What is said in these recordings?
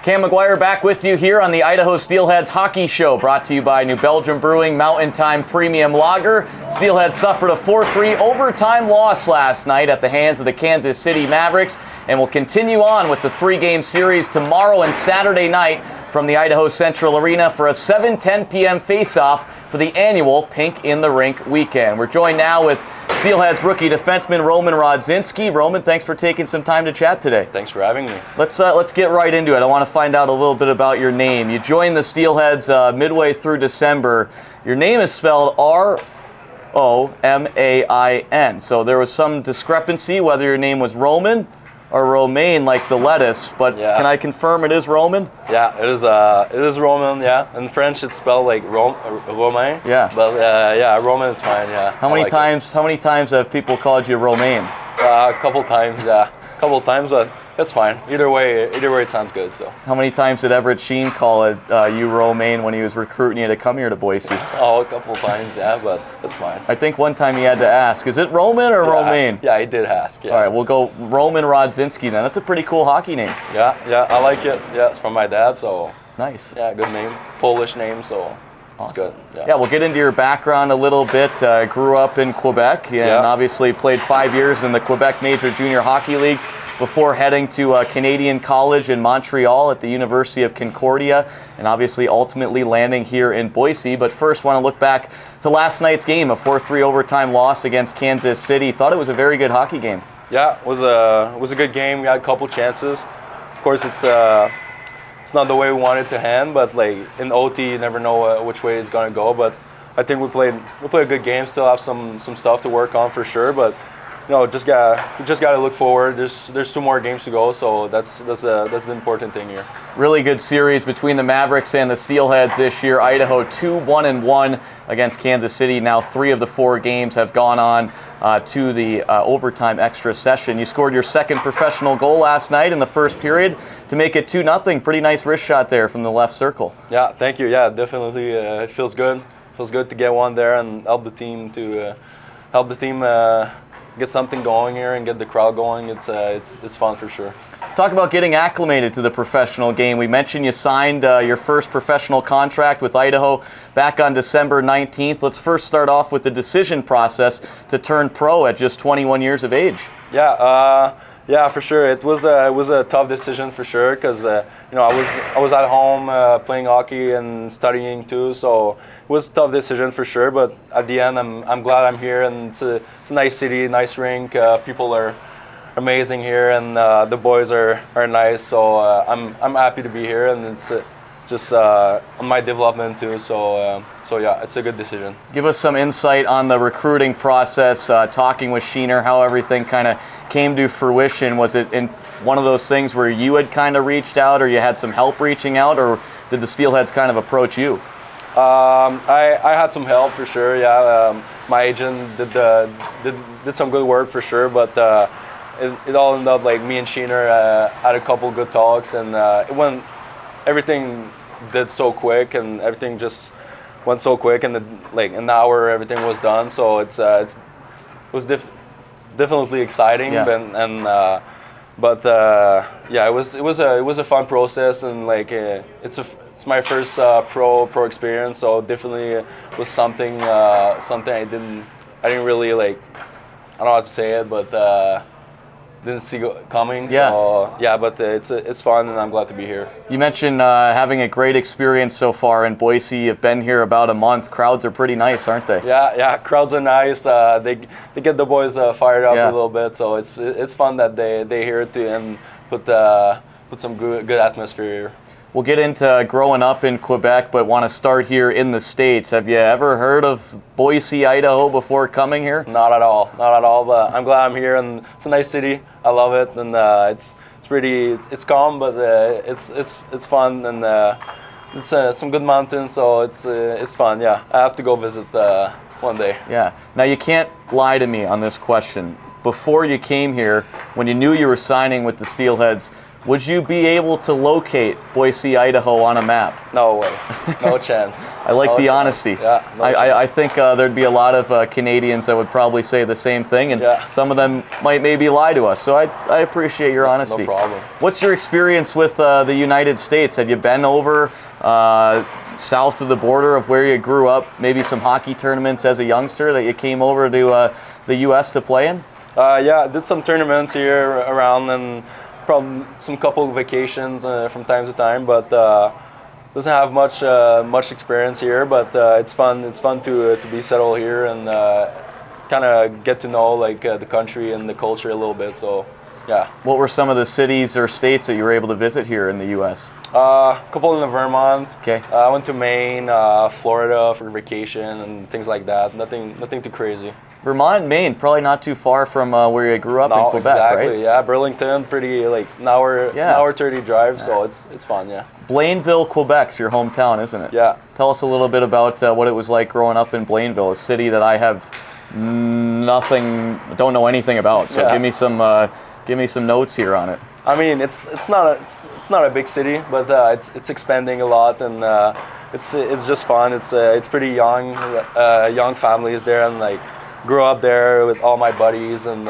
Cam McGuire back with you here on the Idaho Steelheads Hockey Show, brought to you by New Belgium Brewing Mountain Time Premium Lager. Steelheads suffered a 4-3 overtime loss last night at the hands of the Kansas City Mavericks, and will continue on with the three-game series tomorrow and Saturday night from the Idaho Central Arena for a 7:10 p.m. face-off for the annual Pink in the Rink weekend. We're joined now with Steelheads rookie defenseman Roman Rodzinski. Roman, thanks for taking some time to chat today. Thanks for having me. Let's get right into it. I want to find out a little bit about your name. You joined the Steelheads midway through December. Your name is spelled R-O-M-A-I-N. So there was some discrepancy whether your name was Roman or Romain, like the lettuce, but yeah. Can I confirm it is Roman? Yeah, it is Roman, yeah. In French it's spelled like Romain. Yeah. But yeah, Roman is fine, yeah. How many times have people called you Romain? A couple times, yeah. A couple times, but it's fine. Either way it sounds good, so. How many times did Everett Sheen call it you Romain when he was recruiting you to come here to Boise? Oh, a couple times, yeah, but it's fine. I think one time he had to ask, is it Roman or Romain? Yeah, he did ask, yeah. All right, we'll go Roman Rodzinski then. That's a pretty cool hockey name. Yeah, I like it. Yeah, it's from my dad, so. Nice. Yeah, good name. Polish name, so. Awesome. It's good. Yeah, we'll get into your background a little bit. Grew up in Quebec and obviously played 5 years in the Quebec Major Junior Hockey League before heading to Canadian College in Montreal at the University of Concordia, and obviously ultimately landing here in Boise. But first, want to look back to last night's game, a 4-3 overtime loss against Kansas City. Thought it was a very good hockey game. Yeah, it was a good game. We had a couple chances. Of course, it's not the way we wanted to hand, but like in OT, you never know which way it's gonna go. But I think we played a good game. Still have some stuff to work on for sure, but. No, just gotta look forward. There's 2 more games to go, so that's the important thing here. Really good series between the Mavericks and the Steelheads this year. Idaho 2-1-1 against Kansas City. Now 3 of the 4 games have gone on to the overtime extra session. You scored your second professional goal last night in the first period to make it 2-0. Pretty nice wrist shot there from the left circle. Yeah, thank you. Yeah, definitely. It feels good. Feels good to get one there and help the team get something going here and get the crowd going. It's fun for sure. Talk about getting acclimated to the professional game. We mentioned you signed your first professional contract with Idaho back on December 19th. Let's first start off with the decision process to turn pro at just 21 years of age. Yeah, for sure. It was a tough decision for sure because I was at home playing hockey and studying too, so it was a tough decision for sure. But at the end, I'm glad I'm here, and it's a nice city, nice rink. People are amazing here, and the boys are nice. So I'm happy to be here, and it's just on my development too. So yeah, it's a good decision. Give us some insight on the recruiting process. Talking with Sheener, how everything kind of came to fruition. Was it in one of those things where you had kind of reached out, or you had some help reaching out, or did the Steelheads kind of approach you? I had some help for sure. Yeah, my agent did some good work for sure, but it all ended up like me and Sheener had a couple good talks, and everything did so quick, and everything just went so quick, and like an hour everything was done. So it was definitely exciting, yeah. But yeah, it was a fun process, and like it's my first pro experience, so definitely was something I didn't really like. I don't know how to say it, but didn't see coming. Yeah. So yeah, but it's fun, and I'm glad to be here. You mentioned having a great experience so far in Boise. You've been here about a month. Crowds are pretty nice, aren't they? Yeah, crowds are nice. They get the boys fired up a little bit, so it's fun that they hear it too and put some good atmosphere here. We'll get into growing up in Quebec, but want to start here in the States. Have you ever heard of Boise, Idaho before coming here? Not at all, but I'm glad I'm here, and it's a nice city. I love it, and it's calm, but it's fun, and it's some good mountains, so it's fun. Yeah, I have to go visit one day. Yeah. Now you can't lie to me on this question. Before you came here, when you knew you were signing with the Steelheads, Would you be able to locate Boise, Idaho on a map? No way. No chance. I like No the chance. honesty. Yeah, no chance. I think there'd be a lot of Canadians that would probably say the same thing, and Yeah. some of them might maybe lie to us. So I appreciate your honesty. No problem. What's your experience with the United States? Have you been over south of the border of where you grew up? Maybe some hockey tournaments as a youngster that you came over to the U.S. to play in? Yeah, I did some tournaments here around and probably some couple of vacations from time to time, but doesn't have much experience here. But it's fun. It's fun to be settled here and kind of get to know like the country and the culture a little bit. So yeah. What were some of the cities or states that you were able to visit here in the U.S.? A couple in Vermont. Okay. I went to Maine, Florida for vacation and things like that. Nothing too crazy. Vermont, Maine, probably not too far from where you grew up in Quebec, exactly, right? Yeah, Burlington, pretty like an hour 30 drive, so it's fun, yeah. Blainville, Quebec's your hometown, isn't it? Yeah. Tell us a little bit about what it was like growing up in Blainville, a city that I have don't know anything about. So Yeah. give me some notes here on it. I mean, it's not a big city, but it's expanding a lot, and it's just fun. It's pretty young families there, and like grew up there with all my buddies and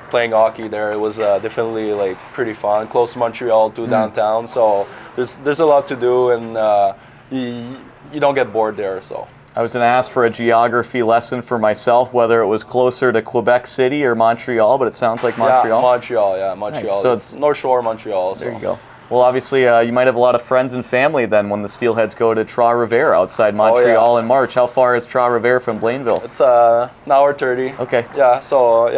playing hockey there. It was definitely like pretty fun. Close to Montreal too, downtown. So there's a lot to do, and you don't get bored there. So. I was going to ask for a geography lesson for myself, whether it was closer to Quebec City or Montreal, but it sounds like Montreal. Yeah, Montreal. Nice. So it's North Shore, Montreal. So. There you go. Well, obviously, you might have a lot of friends and family then when the Steelheads go to Trois-Rivières outside Montreal in March. How far is Trois-Rivières from Blainville? It's an hour 30. Okay. Yeah, so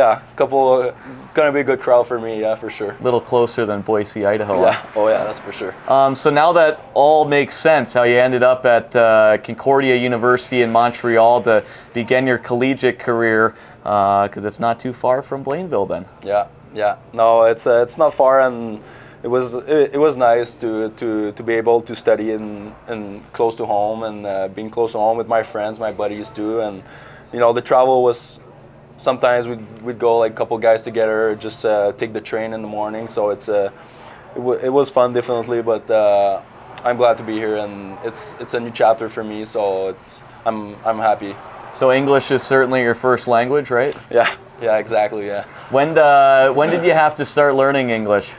gonna be a good crowd for me, yeah, for sure. A little closer than Boise, Idaho. Yeah, oh yeah, that's for sure. So now that all makes sense, how you ended up at Concordia University in Montreal to begin your collegiate career, because it's not too far from Blainville then. Yeah. No, it's not far, and it was nice to be able to study in close to home, and being close to home with my friends, my buddies too, and the travel was. Sometimes we'd go like a couple guys together, just take the train in the morning. So it was fun definitely, but I'm glad to be here, and it's a new chapter for me. So I'm happy. So English is certainly your first language, right? Yeah, exactly. Yeah. When did you have to start learning English?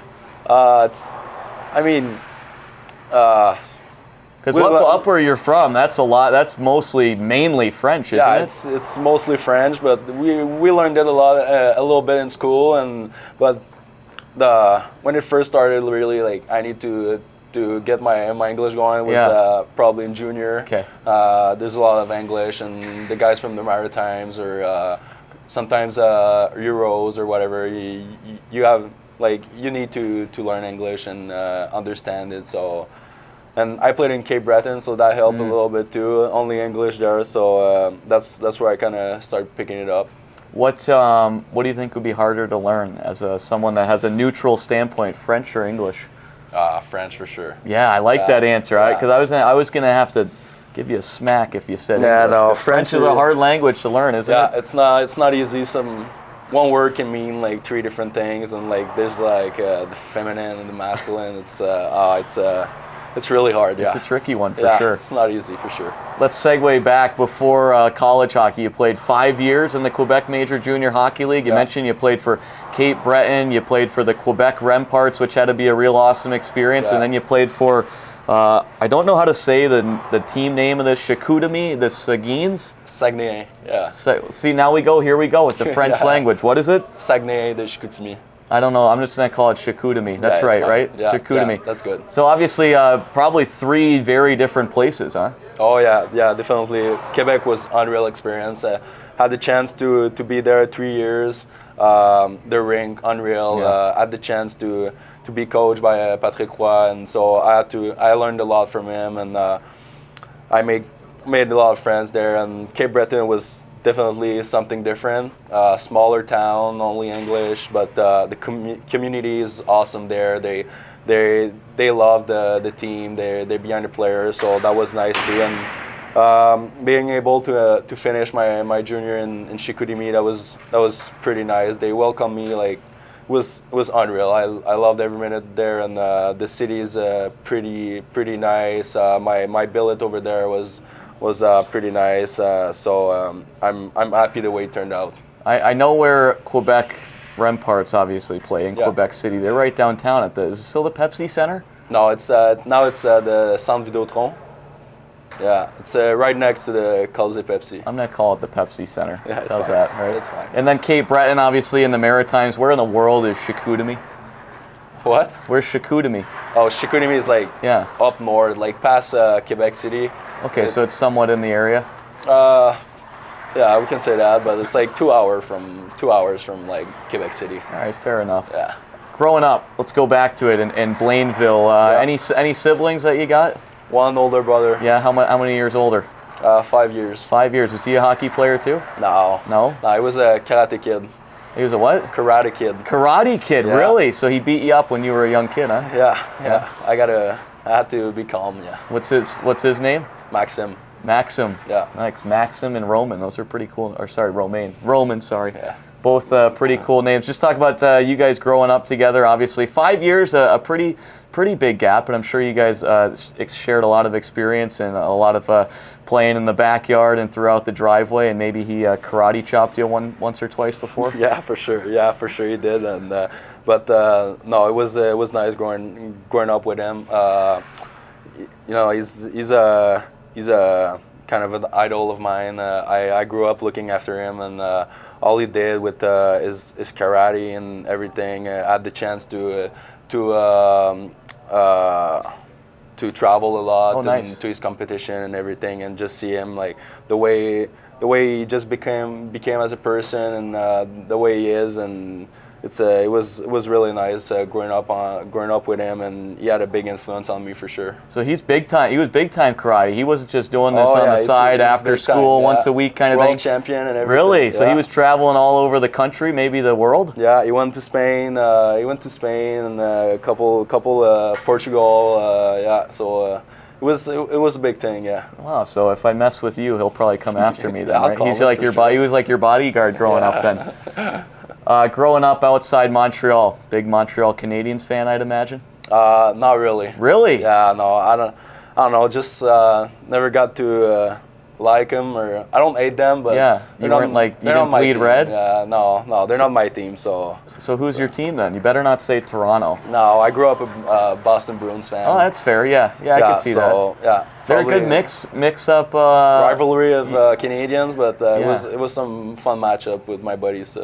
Because up where you're from, that's a lot. That's mainly French, isn't it? Yeah, it's mostly French, but we learned it a little bit in school, but when it first started, really like I need to get my English going was probably in junior. Okay. There's a lot of English, and the guys from the Maritimes or sometimes Euros or whatever. You have like you need to learn English and understand it. So. And I played in Cape Breton, so that helped a little bit too. Only English there, so that's where I kind of started picking it up. What do you think would be harder to learn as someone that has a neutral standpoint, French or English? French for sure. Yeah, I like that answer. Because I was gonna have to give you a smack if you said English. No, French is a hard language to learn, isn't it? Yeah, it's not easy. One word can mean like 3 different things, and like there's like the feminine and the masculine. It's really hard, It's a tricky one for sure. It's not easy for sure. Let's segue back before college hockey. You played 5 years in the Quebec Major Junior Hockey League. You mentioned you played for Cape Breton. You played for the Quebec Remparts, which had to be a real awesome experience. And then you played for, I don't know how to say the team name of this, Chicoutimi, the Saguenay. Saguenay, yeah. See, here we go with the French language. What is it? Saguenay de Chicoutimi. I don't know. I'm just going to call it Chicoutimi. That's right? Yeah, Chicoutimi. Yeah, that's good. So obviously, probably 3 very different places, huh? Oh yeah, definitely. Quebec was unreal experience. I had the chance to be there 3 years. The rink, unreal. I had the chance to be coached by Patrick Roy, and so I learned a lot from him, and I made a lot of friends there. And Cape Breton was definitely something different. Smaller town, only English, but the community is awesome there. They love the team. They're behind the players, so that was nice too. And being able to finish my junior in Chicoutimi, that was pretty nice. They welcomed me like was unreal. I loved every minute there, and the city is pretty nice. My billet over there was pretty nice. So I'm happy the way it turned out. I know where Quebec Remparts obviously play in Yeah. Quebec City. They're right downtown at is it still the Pepsi Center? No, it's now it's the Centre Vidéotron. Yeah, it's right next to the Colisée Pepsi. I'm gonna call it the Pepsi Center. Yeah, it's How's fine. that, right? It's fine. And then Cape Breton, obviously in the Maritimes. Where in the world is Chicoutimi? What? Where's Chicoutimi? Oh, Chicoutimi is like Yeah. up north, like past Quebec City. Okay, so it's somewhat in the area. Yeah, we can say that, but it's like 2 hours from like Quebec City. All right, fair enough. Yeah. Growing up, let's go back to it in Blainville. Any siblings that you got? One older brother. Yeah, how many years older? 5 years. 5 years. Was he a hockey player too? No. No? No, he was a karate kid. He was a what? Karate kid. Karate kid, Yeah. really? So he beat you up when you were a young kid, huh? Yeah. I had to be calm. Yeah. What's his name? Maxim. Maxim. Yeah. Nice. Maxim and Roman. Those are pretty cool. Or sorry, Romain. Roman, sorry. Yeah. Both pretty cool names. Just talk about you guys growing up together. Obviously, 5 years, a pretty big gap, but I'm sure you guys shared a lot of experience and a lot of playing in the backyard and throughout the driveway. And maybe he karate chopped you once or twice before. Yeah, for sure. Yeah, for sure he did. And but no, it was nice growing up with him. You know, he's a kind of an idol of mine. I grew up looking after him, and all he did with his karate and everything. I had the chance to travel a lot. Oh, nice. And to his competition and everything, and just see him like the way he just became as a person, and the way he is, and it was really nice growing up with him, and he had a big influence on me for sure. So he's big time. He was big time karate. He wasn't just doing this on the side he's after big time, school yeah. once a week kind of World thing. champion and everything. Really? So yeah. he was traveling all over the country, maybe the world. Yeah, he went to Spain. And a couple Portugal. Yeah, so it was a big thing. Yeah. Wow. So if I mess with you, he'll probably come after me then, I'll right? call He's him like for your sure. he was like your bodyguard growing up then. Growing up outside Montreal, big Montreal Canadiens fan, I'd imagine. Not really. Really? Yeah, no, I don't know. Just never got to like them, or I don't hate them, but Yeah, you weren't like you they're didn't not my bleed team. red. Yeah, no, they're not my team. So So who's your team then? You better not say Toronto. no, I grew up a Boston Bruins fan. Oh, that's fair. Yeah, I can see so, that. Yeah, They're a good probably mix up. rivalry of Canadians, but Yeah. it was some fun matchup with my buddies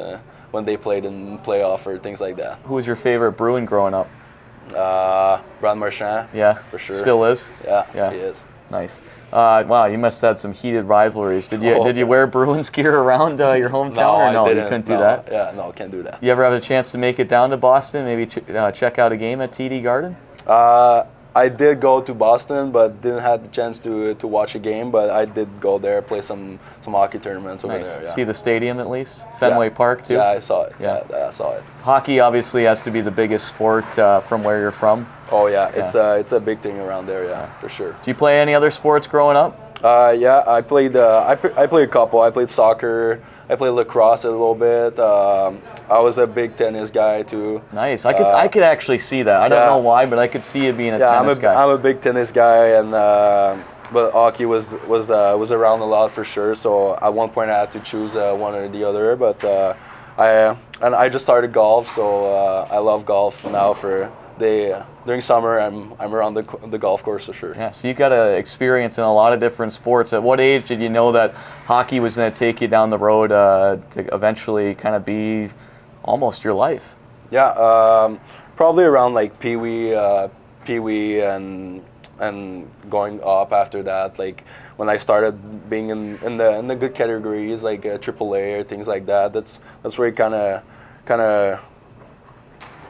when they played in playoff or things like that. Who was your favorite Bruin growing up? Brad Marchand. Yeah, For sure. Still is. Yeah, Yeah. he is. Nice. Wow, you must have had some heated rivalries. Did you wear Bruins gear around your hometown, or no? I You didn't. couldn't do No, that. Yeah, no, can't do that. You ever have a chance to make it down to Boston? Maybe check out a game at TD Garden. I did go to Boston, but didn't have the chance to watch a game. But I did go there, play some hockey tournaments over Nice. there. Yeah. See the stadium at least. Fenway Park too. Yeah, I saw it. Yeah. Yeah, I saw it. Hockey obviously has to be the biggest sport from where you're from. Oh yeah, it's a big thing around there. Yeah, for sure. Do you play any other sports growing up? Yeah, I played. I played a couple. I played soccer. I played lacrosse a little bit. I was a big tennis guy too. Nice. I could actually see that. I don't yeah. know why, but I could see you being a Yeah, tennis guy. I'm a big tennis guy, and but hockey was around a lot for sure. So at one point I had to choose one or the other. But I just started golf, so I love golf now. During summer, I'm around the golf course for sure. Yeah, so you got experience in a lot of different sports. At what age did you know that hockey was going to take you down the road to eventually kind of be almost your life? Yeah, probably around like pee-wee, and going up after that. Like when I started being in the good categories, like AAA or things like that. That's where it kind of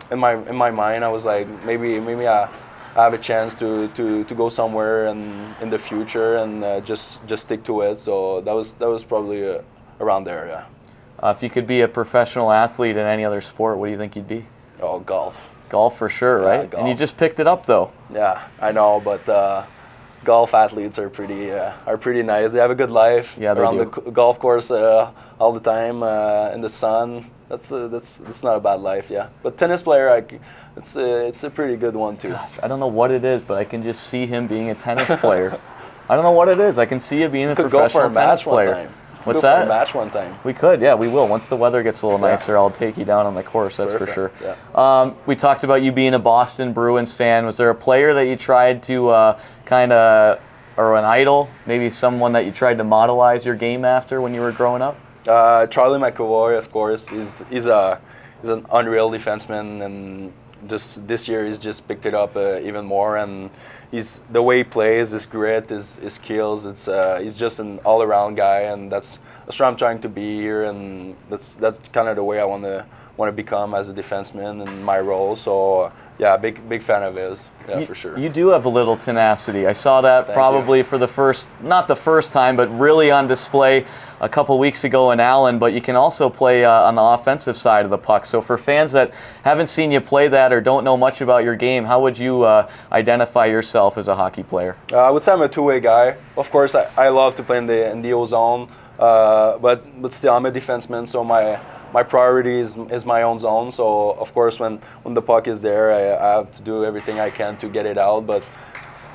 in my mind I was like maybe I have a chance to go somewhere in the future, and just stick to it. So that was probably around there. Yeah. If you could be a professional athlete in any other sport, what do you think you'd be? Oh, golf. Golf for sure, right? golf. And you just picked it up though. Yeah, I know, but golf athletes are pretty nice. They have a good life around the golf course all the time in the sun. That's not a bad life, yeah. But tennis player, it's a pretty good one too. Gosh, I don't know what it is, but I can just see him being a tennis player. I don't know what it is. I can see you being a professional tennis player. What's that? For a match one time. We could, yeah, we will. Once the weather gets a little nicer, I'll take you down on the course, that's for sure. Yeah. We talked about you being a Boston Bruins fan. Was there a player that you tried to or an idol, maybe someone that you tried to modelize your game after when you were growing up? Charlie McAvoy, of course. He's an unreal defenseman, and just this year he's just picked it up even more. And the way he plays, his grit, his skills. He's just an all-around guy, and that's what I'm trying to be here. And that's kind of the way I want to become as a defenseman in my role. So yeah, big fan of his. Yeah, for sure. You do have a little tenacity. I saw that probably for not the first time, but really on display a couple weeks ago in Allen. But you can also play on the offensive side of the puck. So for fans that haven't seen you play that or don't know much about your game, how would you identify yourself as a hockey player? I would say I'm a two-way guy. Of course, I love to play in the O zone, but still I'm a defenseman, so my priority is my own zone. So of course, when the puck is there, I have to do everything I can to get it out. But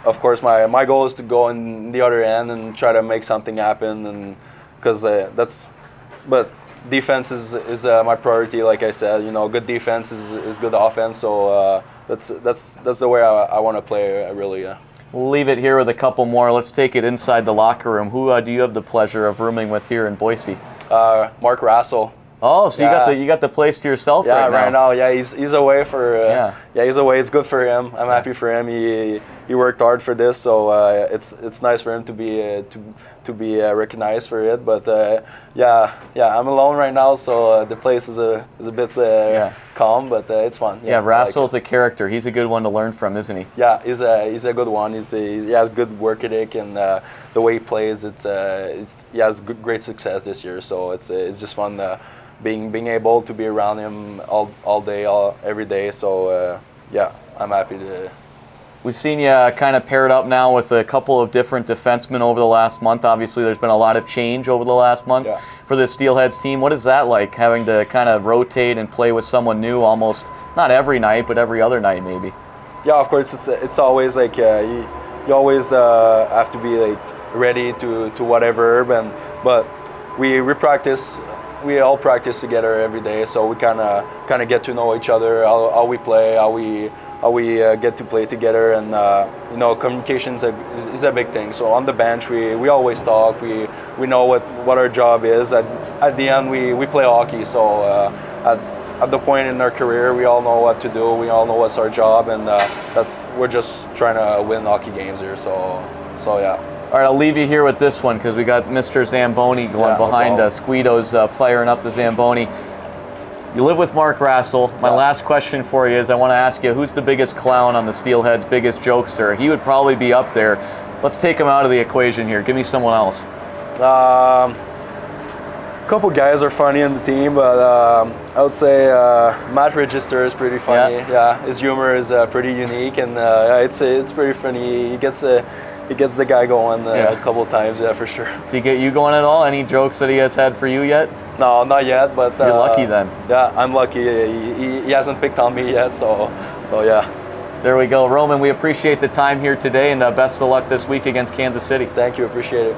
of course, my goal is to go in the other end and try to make something happen. And because but defense is my priority. Like I said, good defense is good offense. So that's the way I want to play. Really, yeah. We'll leave it here with a couple more. Let's take it inside the locker room. Who do you have the pleasure of rooming with here in Boise? Mark Rassel. Oh, so you got the place to yourself right now. Yeah, right now. Yeah, he's away for. He's away. It's good for him. I'm happy for him. He worked hard for this, so it's nice for him to be recognized for it. But I'm alone right now, so the place is a bit calm, but it's fun. Yeah, Rassel's a character. He's a good one to learn from, isn't he? Yeah, he's a good one. He has good work ethic, and the way he plays, he has great success this year. So it's just fun. Being able to be around him all day, every day. So I'm happy to. We've seen you kind of paired up now with a couple of different defensemen over the last month. Obviously, there's been a lot of change over the last month for the Steelheads team. What is that like, having to kind of rotate and play with someone new almost, not every night, but every other night maybe? Yeah, of course. It's always like you always have to be like ready to whatever. But we practice. We all practice together every day, so we kind of get to know each other, how we play, how we get to play together, and communication is a big thing. So on the bench, we always talk. We know what our job is. At the end, we play hockey. So at the point in our career, we all know what to do. We all know what's our job, and we're just trying to win hockey games here. So yeah. All right, I'll leave you here with this one because we got Mr. Zamboni going behind us. Guido's firing up the Zamboni. You live with Mark Rassel. My last question for you is I want to ask you, who's the biggest clown on the Steelheads, biggest jokester? He would probably be up there. Let's take him out of the equation here. Give me someone else. A couple guys are funny in the team, but I would say Matt Register is pretty funny. Yeah, his humor is pretty unique, and it's pretty funny. He gets the guy going a couple times, for sure. Does he get you going at all? Any jokes that he has had for you yet? No, not yet, but... You're lucky then. Yeah, I'm lucky. He hasn't picked on me yet, so yeah. There we go. Roman, we appreciate the time here today, and best of luck this week against Kansas City. Thank you, appreciate it.